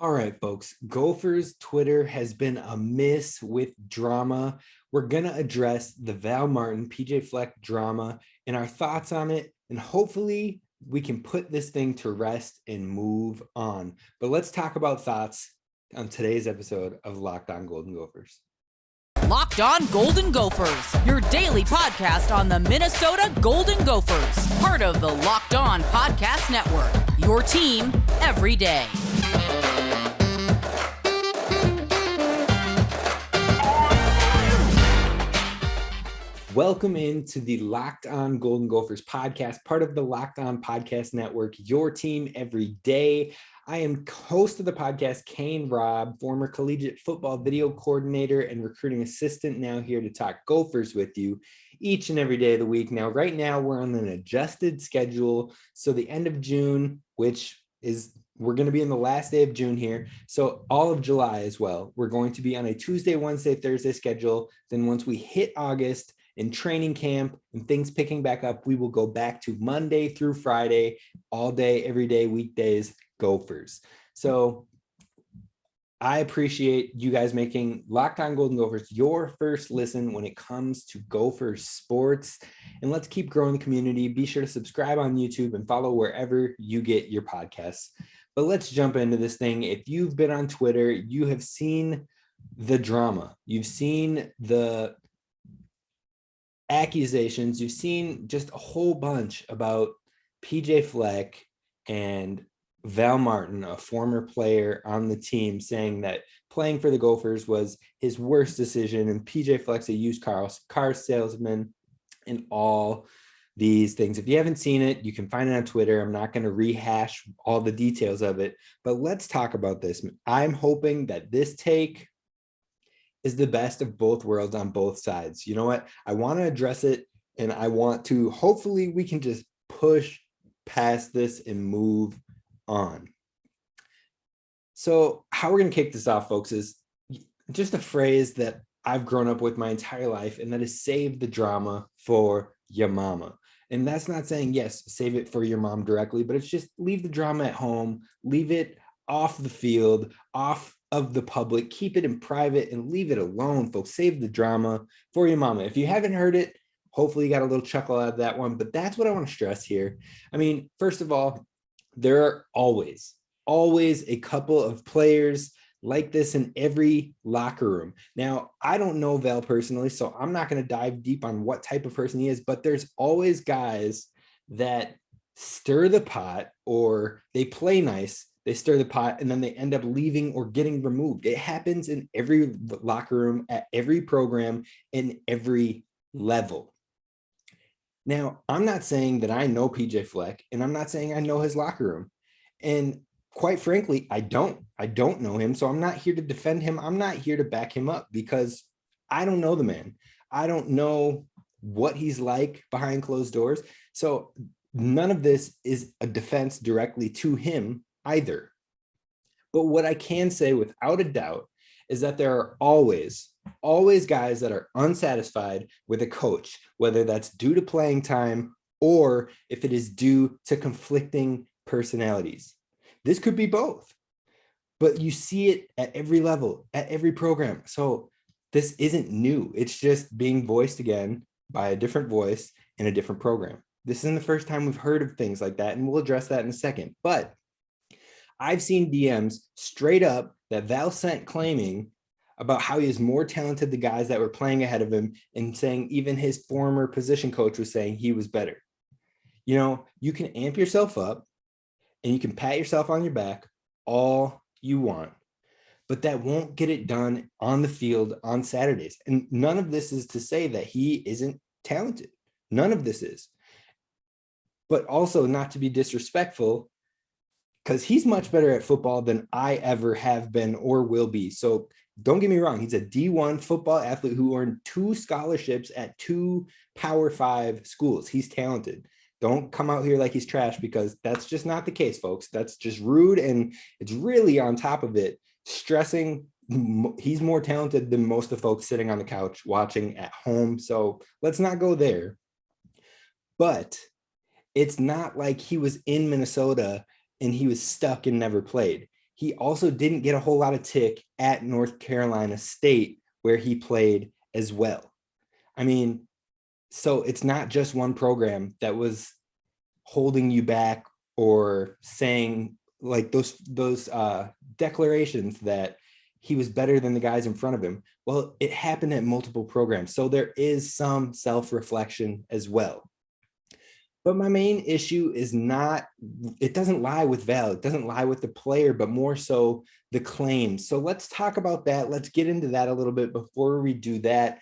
All right, folks. Gophers Twitter has been amiss with drama. We're going to address the Val Martin, PJ Fleck drama and our thoughts on it. And hopefully we can put this thing to rest and move on. But let's talk about thoughts on today's episode of Locked On Golden Gophers. Locked On Golden Gophers, your daily podcast on the Minnesota Golden Gophers, part of the Locked On Podcast Network, your team every day. Welcome into the Locked On Golden Gophers podcast, part of the Locked On Podcast Network, your team every day. I am host of the podcast, Kane Rob, former collegiate football video coordinator and recruiting assistant, now here to talk Gophers with you each and every day of the week. Now, right now, we're on an adjusted schedule. So the end of June, which is we're going to be in the last day of June here. So all of July as well. We're going to be on a Tuesday, Wednesday, Thursday schedule. Then once we hit August, in training camp and things picking back up, we will go back to Monday through Friday, all day, every day, weekdays, Gophers. So I appreciate you guys making Locked On Golden Gophers your first listen when it comes to Gophers sports. And let's keep growing the community. Be sure to subscribe on YouTube and follow wherever you get your podcasts. But let's jump into this thing. If you've been on Twitter, you have seen the drama. You've seen the accusations. You've seen just a whole bunch about PJ Fleck and Val Martin, a former player on the team, saying that playing for the Gophers was his worst decision. And PJ Fleck's a used car salesman and all these things. If you haven't seen it, you can find it on Twitter. I'm not going to rehash all the details of it, but let's talk about this. I'm hoping that this take is the best of both worlds on both sides. You know what? I want to address it, and I want to, hopefully we can just push past this and move on. So how we're going to kick this off, folks, is just a phrase that I've grown up with my entire life, and that is save the drama for your mama. And that's not saying, yes, save it for your mom directly, but it's just leave the drama at home, leave it off the field, off of the public, keep it in private and leave it alone, folks. Save the drama for your mama. If you haven't heard it, hopefully you got a little chuckle out of that one, but that's what I want to stress here. I mean, first of all, there are always a couple of players like this in every locker room. Now, I don't know Val personally, so I'm not going to dive deep on what type of person he is, but there's always guys that stir the pot, or they play nice, they stir the pot, and then they end up leaving or getting removed. It happens in every locker room, at every program, in every level. Now, I'm not saying that I know PJ Fleck, and I'm not saying I know his locker room. And quite frankly, I don't know him. So I'm not here to defend him. I'm not here to back him up, because I don't know the man. I don't know what he's like behind closed doors. So none of this is a defense directly to him either. But what I can say without a doubt is that there are always guys that are unsatisfied with a coach, whether that's due to playing time or if it is due to conflicting personalities. This could be both, but you see it at every level, at every program. So this isn't new. It's just being voiced again by a different voice in a different program. This isn't the first time we've heard of things like that, and we'll address that in a second. But I've seen DMs straight up that Val sent claiming about how he is more talented than the guys that were playing ahead of him, and saying even his former position coach was saying he was better. You know, you can amp yourself up and you can pat yourself on your back all you want, but that won't get it done on the field on Saturdays. And none of this is to say that he isn't talented. None of this is. But also not to be disrespectful, because he's much better at football than I ever have been or will be. So don't get me wrong. He's a D1 football athlete who earned 2 scholarships at 2 Power 5 schools. He's talented. Don't come out here like he's trash, because that's just not the case, folks. That's just rude. And it's really, on top of it, stressing he's more talented than most of the folks sitting on the couch watching at home. So let's not go there. But it's not like he was in Minnesota and he was stuck and never played. he also didn't get a whole lot of tick at North Carolina State, where he played as well. I mean, so it's not just one program that was holding you back or saying like those declarations that he was better than the guys in front of him. Well, it happened at multiple programs. So there is some self-reflection as well. But my main issue is not, it doesn't lie with Val, it doesn't lie with the player, but more so the claims. So let's talk about that. Let's get into that a little bit. Before we do that,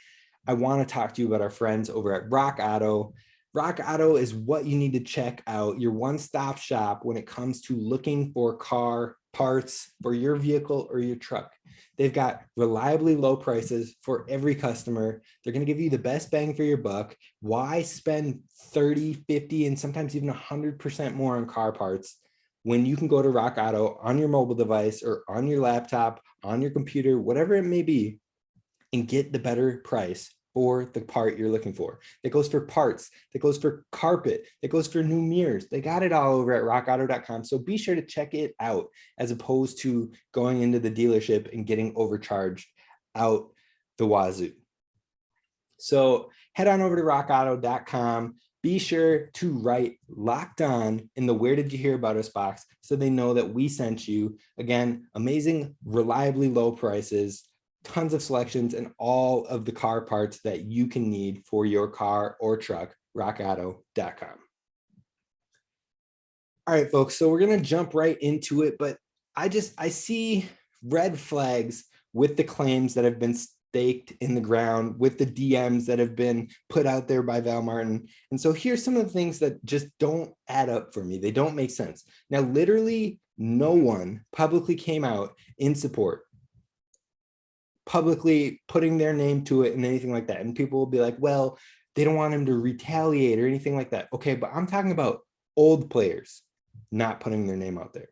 I want to talk to you about our friends over at Rock Auto. Rock Auto is what you need to check out, your one-stop shop when it comes to looking for car parts for your vehicle or your truck. They've got reliably low prices for every customer. They're going to give you the best bang for your buck. Why spend 30, 50, and sometimes even 100% more on car parts when you can go to Rock Auto on your mobile device or on your laptop, on your computer, whatever it may be, and get the better price for the part you're looking for. That goes for parts, that goes for carpet, that goes for new mirrors. They got it all over at rockauto.com. So be sure to check it out as opposed to going into the dealership and getting overcharged out the wazoo. So head on over to rockauto.com. Be sure to write Locked On in the Where Did You Hear About Us box so they know that we sent you. Again, amazing, reliably low prices, tons of selections, and all of the car parts that you can need for your car or truck, rockauto.com. All right, folks, so we're going to jump right into it, but I see red flags with the claims that have been staked in the ground, with the DMs that have been put out there by Val Martin. And so here's some of the things that just don't add up for me. They don't make sense. Now, literally no one publicly came out in support, publicly putting their name to it and anything like that. And people will be like, well, they don't want him to retaliate or anything like that. Okay, but I'm talking about old players not putting their name out there.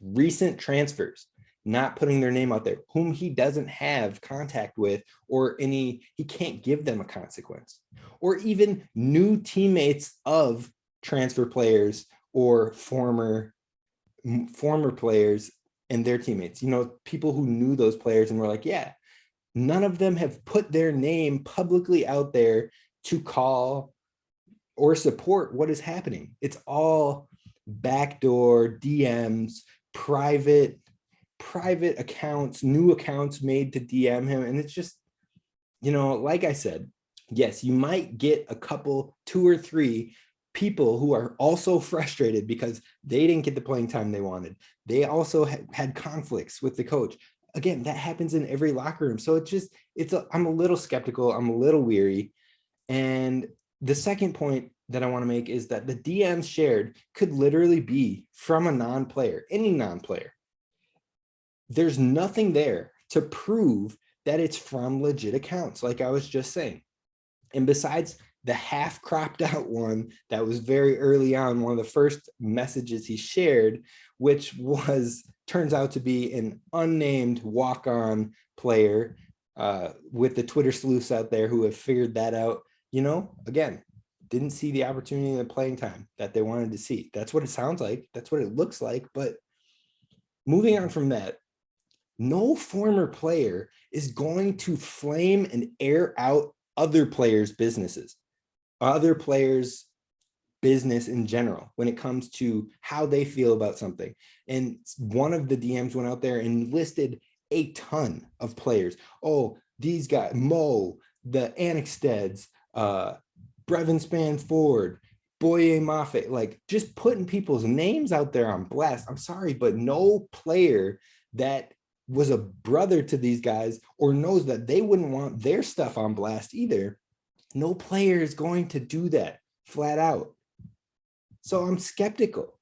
Recent transfers not putting their name out there, whom he doesn't have contact with or he can't give them a consequence. Or even new teammates of transfer players or former players and their teammates, people who knew those players and were like, yeah, none of them have put their name publicly out there to call or support what is happening. It's all backdoor DMs, private accounts, new accounts made to DM him. And it's just, like I said, yes, you might get a couple, 2 or 3 people who are also frustrated because they didn't get the playing time they wanted. They also had conflicts with the coach. Again, that happens in every locker room. So I'm a little skeptical. I'm a little weary. And the second point that I want to make is that the DMs shared could literally be from a non-player, any non-player. There's nothing there to prove that it's from legit accounts, like I was just saying. And besides the half cropped out one that was very early on, one of the first messages he shared, which turns out to be an unnamed walk-on player with the Twitter sleuths out there who have figured that out, again, didn't see the opportunity and the playing time that they wanted to see. That's what it sounds like. That's what it looks like. But moving on from that, no former player is going to flame and air out other players' businesses, other players' business in general when it comes to how they feel about something. And one of the DMs went out there and listed a ton of players. Oh, these guys, Mo, the Annexsteds, Brevin Spanford, Boye Moffitt, like just putting people's names out there on blast. I'm sorry, but no player that was a brother to these guys or knows that they wouldn't want their stuff on blast either. No player is going to do that flat out. So I'm skeptical.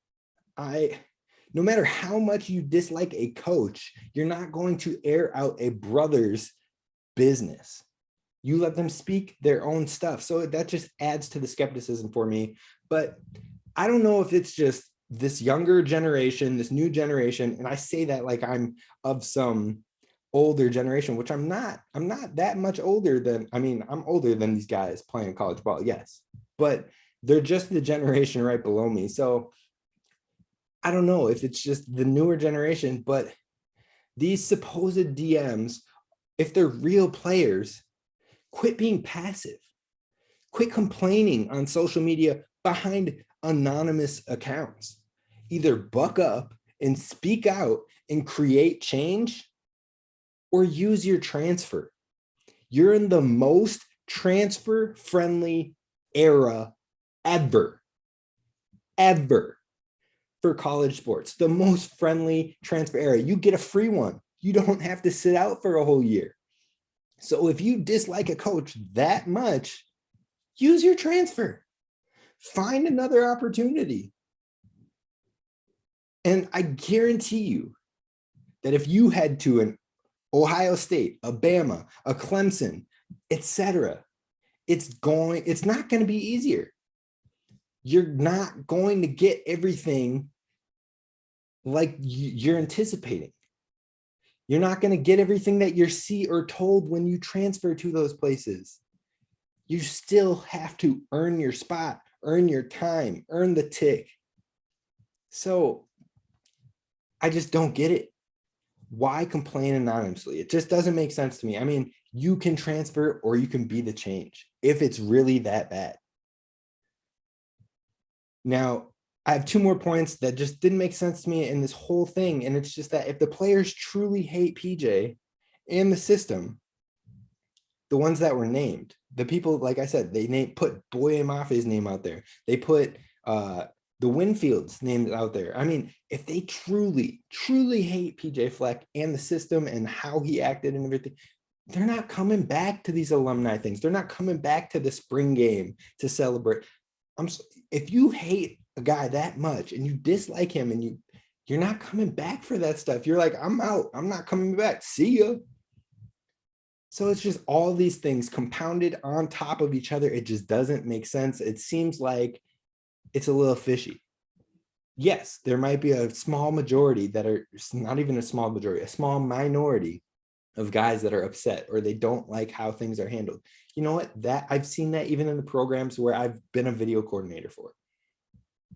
No matter how much you dislike a coach, you're not going to air out a brother's business. You let them speak their own stuff. So that just adds to the skepticism for me. But I don't know if it's just this younger generation, this new generation. And I say that like I'm of some older generation, which I'm not. I'm not that much older than, I'm older than these guys playing college ball, yes. But they're just the generation right below me. So I don't know if it's just the newer generation, but these supposed DMs, if they're real players, quit being passive. Quit complaining on social media behind anonymous accounts. Either buck up and speak out and create change, or use your transfer. You're in the most transfer-friendly era ever for college sports. The most friendly transfer era. You get a free one. You don't have to sit out for a whole year. So if you dislike a coach that much, use your transfer. Find another opportunity. And I guarantee you that if you head to an Ohio State, a Bama, a Clemson, etc., it's not going to be easier. You're not going to get everything like you're anticipating. You're not going to get everything that you're see or told when you transfer to those places. You still have to earn your spot, earn your time, earn the tick. So I just don't get it. Why complain anonymously? It just doesn't make sense to me. I mean, you can transfer or you can be the change if it's really that bad. Now, I have two more points that just didn't make sense to me in this whole thing. And it's just that if the players truly hate PJ and the system, the ones that were named, the people, like I said, they put Boye Mafe's name out there. They put the Winfield's names out there. I mean, if they truly hate PJ Fleck and the system and how he acted and everything, they're not coming back to these alumni things. They're not coming back to the spring game to celebrate. If you hate a guy that much and you dislike him and you're not coming back for that stuff, you're like, I'm out. I'm not coming back. See ya. So it's just all these things compounded on top of each other. It just doesn't make sense. It seems like it's a little fishy. Yes, there might be a small majority that are not even a small majority, a small minority of guys that are upset or they don't like how things are handled. You know what? That I've seen that even in the programs where I've been a video coordinator for.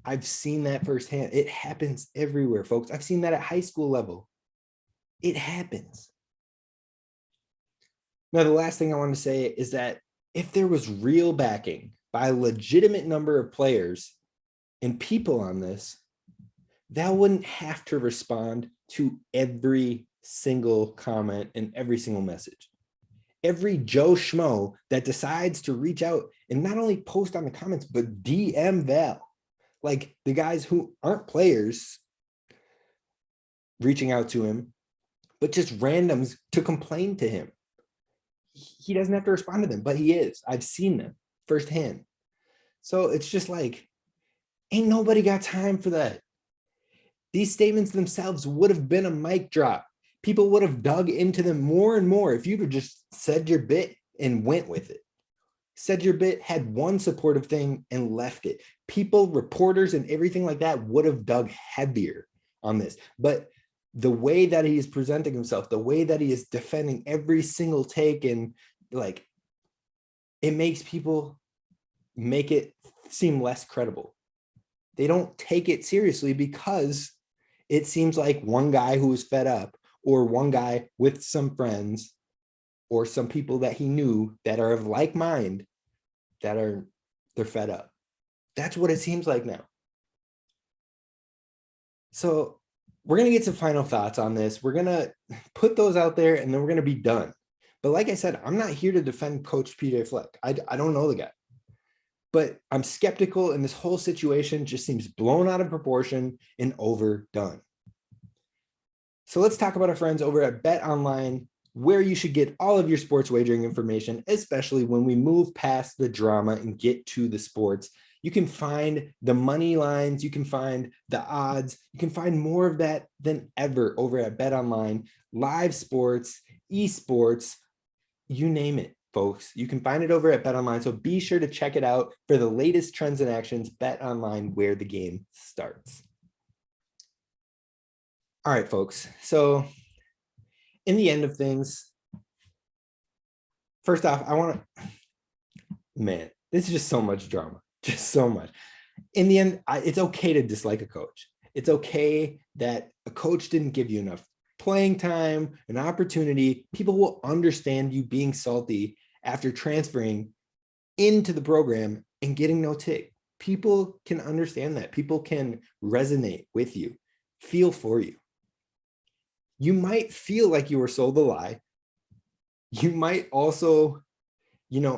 I've seen that firsthand. It happens everywhere, folks. I've seen that at high school level. It happens. Now, the last thing I want to say is that if there was real backing by a legitimate number of players and people on this, Val wouldn't have to respond to every single comment and every single message. Every Joe Schmo that decides to reach out and not only post on the comments, but DM Val, like the guys who aren't players reaching out to him, but just randoms to complain to him. He doesn't have to respond to them, but he is. I've seen them firsthand. So it's just like, ain't nobody got time for that. These statements themselves would have been a mic drop. People would have dug into them more and more if you'd have just said your bit and went with it. Said your bit, had one supportive thing and left it. People, reporters, and everything like that would have dug heavier on this. But the way that he is presenting himself, the way that he is defending every single take, and like, it makes people make it seem less credible. They don't take it seriously because it seems like one guy who was fed up, or one guy with some friends or some people that he knew that are of like mind they're fed up. That's what it seems like now. So we're going to get some final thoughts on this. We're going to put those out there and then we're going to be done. But like I said, I'm not here to defend Coach PJ Fleck. I don't know the guy. But I'm skeptical, and this whole situation just seems blown out of proportion and overdone. So let's talk about our friends over at BetOnline, where you should get all of your sports wagering information, especially when we move past the drama and get to the sports. You can find the money lines, you can find the odds, you can find more of that than ever over at BetOnline. Live sports, esports, you name it, folks. You can find it over at BetOnline, so be sure to check it out for the latest trends and actions. BetOnline, where the game starts. All right, folks. So in the end of things, first off, this is just so much drama, just so much. In the end, it's okay to dislike a coach. It's okay that a coach didn't give you enough playing time, an opportunity. People will understand you being salty after transferring into the program and getting no tick. People can understand that. People can resonate with you, feel for you. You might feel like you were sold a lie. You might also,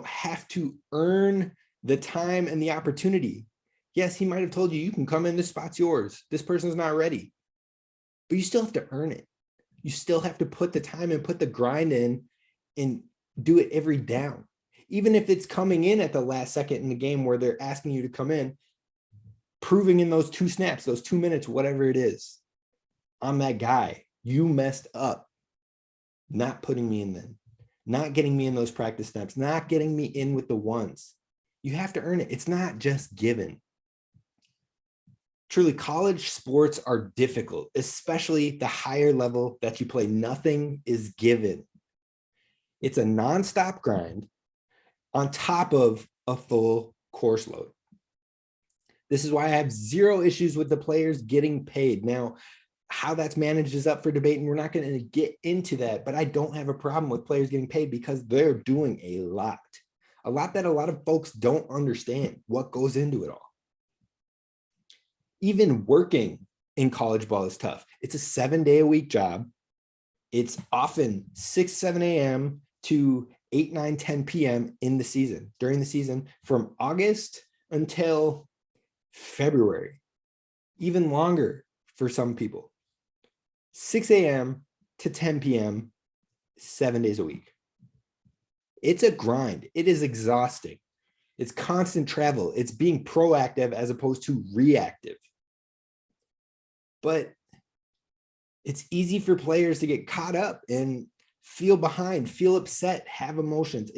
have to earn the time and the opportunity. Yes, he might have told you, you can come in, this spot's yours. This person's not ready. But you still have to earn it. You still have to put the time and put the grind in and do it every down. Even if it's coming in at the last second in the game where they're asking you to come in, proving in those 2 snaps, those 2 minutes, whatever it is, I'm that guy. You messed up not putting me in then, not getting me in those practice snaps, not getting me in with the ones. You have to earn it. It's not just given. Truly, college sports are difficult, especially the higher level that you play. Nothing is given. It's a nonstop grind on top of a full course load. This is why I have zero issues with the players getting paid. Now, how that's managed is up for debate, and we're not going to get into that, but I don't have a problem with players getting paid because they're doing a lot that a lot of folks don't understand what goes into it all. Even working in college ball is tough. It's a 7-day-a-week job. It's often 6, 7 a.m. to 8, 9, 10 p.m. in the season, during the season, from August until February, even longer for some people. 6 a.m. to 10 p.m., 7 days a week. It's a grind. It is exhausting. It's constant travel. It's being proactive as opposed to reactive. But it's easy for players to get caught up and feel behind, feel upset, have emotions.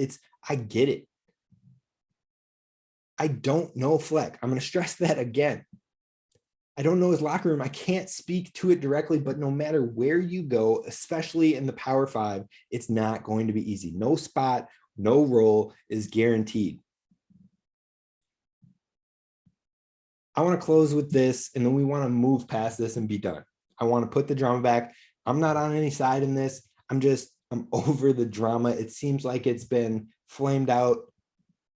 I get it. I don't know Fleck. I'm going to stress that again. I don't know his locker room. I can't speak to it directly, but no matter where you go, especially in the Power 5, it's not going to be easy. No spot, no role is guaranteed. I want to close with this, and then we want to move past this and be done. I want to put the drama back. I'm not on any side in this. I'm over the drama. It seems like it's been flamed out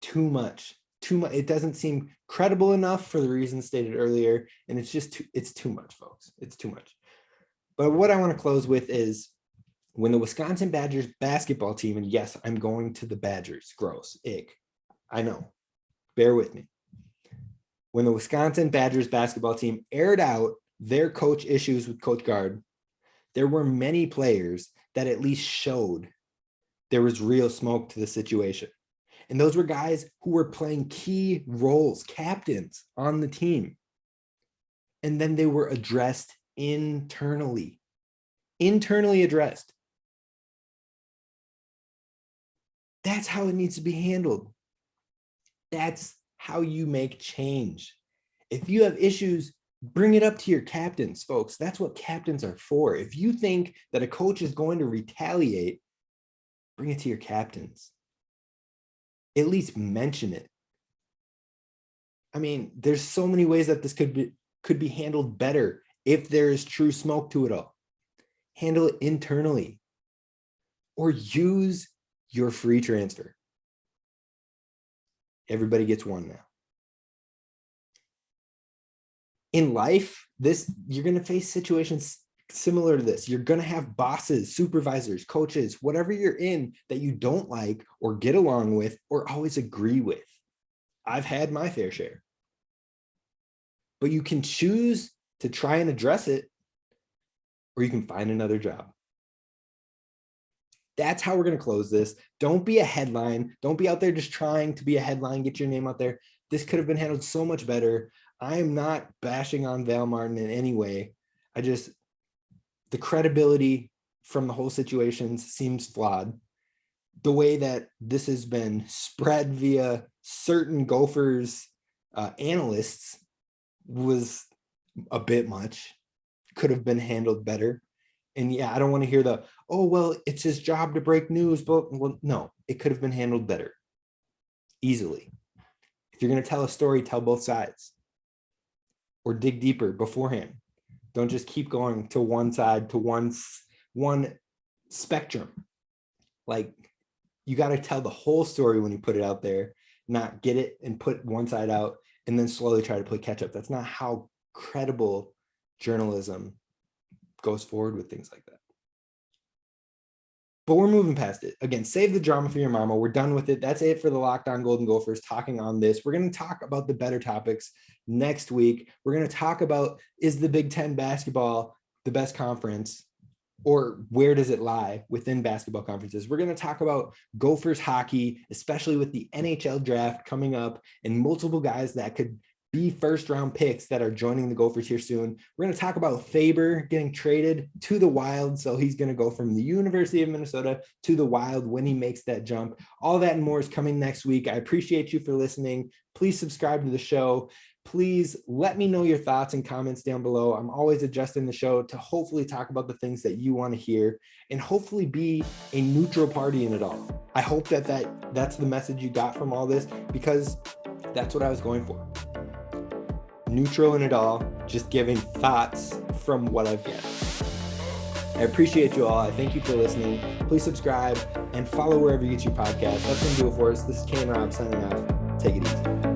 too much. It doesn't seem credible enough for the reasons stated earlier. And it's too much, folks. It's too much. But what I want to close with is when the Wisconsin Badgers basketball team, and yes, I'm going to the Badgers. Gross. Ick. I know. Bear with me. When the Wisconsin Badgers basketball team aired out their coach issues with Coach Gard, there were many players that at least showed there was real smoke to the situation. And those were guys who were playing key roles, captains on the team. And then they were addressed internally addressed. That's how it needs to be handled. That's how you make change. If you have issues, bring it up to your captains, folks. That's what captains are for. If you think that a coach is going to retaliate, bring it to your captains. At least mention it. I mean, there's so many ways that this could be handled better if there is true smoke to it all. Handle it internally or use your free transfer. Everybody gets one now. In life, you're going to face situations similar to this. You're going to have bosses, supervisors, coaches, whatever you're in that you don't like or get along with or always agree with. I've had my fair share. But you can choose to try and address it, or you can find another job. That's how we're going to close this. Don't be a headline. Don't be out there just trying to be a headline, get your name out there. This could have been handled so much better. I am not bashing on Val Martin in any way. The credibility from the whole situation seems flawed. The way that this has been spread via certain Gophers analysts was a bit much. Could have been handled better. And yeah, I don't want to hear it's his job to break news, but no, it could have been handled better. Easily. If you're going to tell a story, tell both sides. Or dig deeper beforehand. Don't just keep going to one side, to one spectrum. Like, you got to tell the whole story when you put it out there, not get it and put one side out and then slowly try to play catch up. That's not how credible journalism goes forward with things like that. But we're moving past it. Again, save the drama for your mama. We're done with it. That's it for the Locked On Golden Gophers talking on this. We're going to talk about the better topics next week. We're going to talk about, is the Big Ten basketball the best conference, or where does it lie within basketball conferences? We're going to talk about Gophers hockey, especially with the NHL draft coming up and multiple guys that could be first-round picks that are joining the Gophers here soon. We're going to talk about Faber getting traded to the Wild. So he's going to go from the University of Minnesota to the Wild when he makes that jump. All that and more is coming next week. I appreciate you for listening. Please subscribe to the show. Please let me know your thoughts and comments down below. I'm always adjusting the show to hopefully talk about the things that you want to hear and hopefully be a neutral party in it all. I hope that's the message you got from all this, because that's what I was going for. Neutral in it all, just giving thoughts from what I've got. I appreciate you all. I thank you for listening. Please subscribe and follow wherever you get your podcast. That's going to do it for us. This is Kane Rob signing off. Take it easy.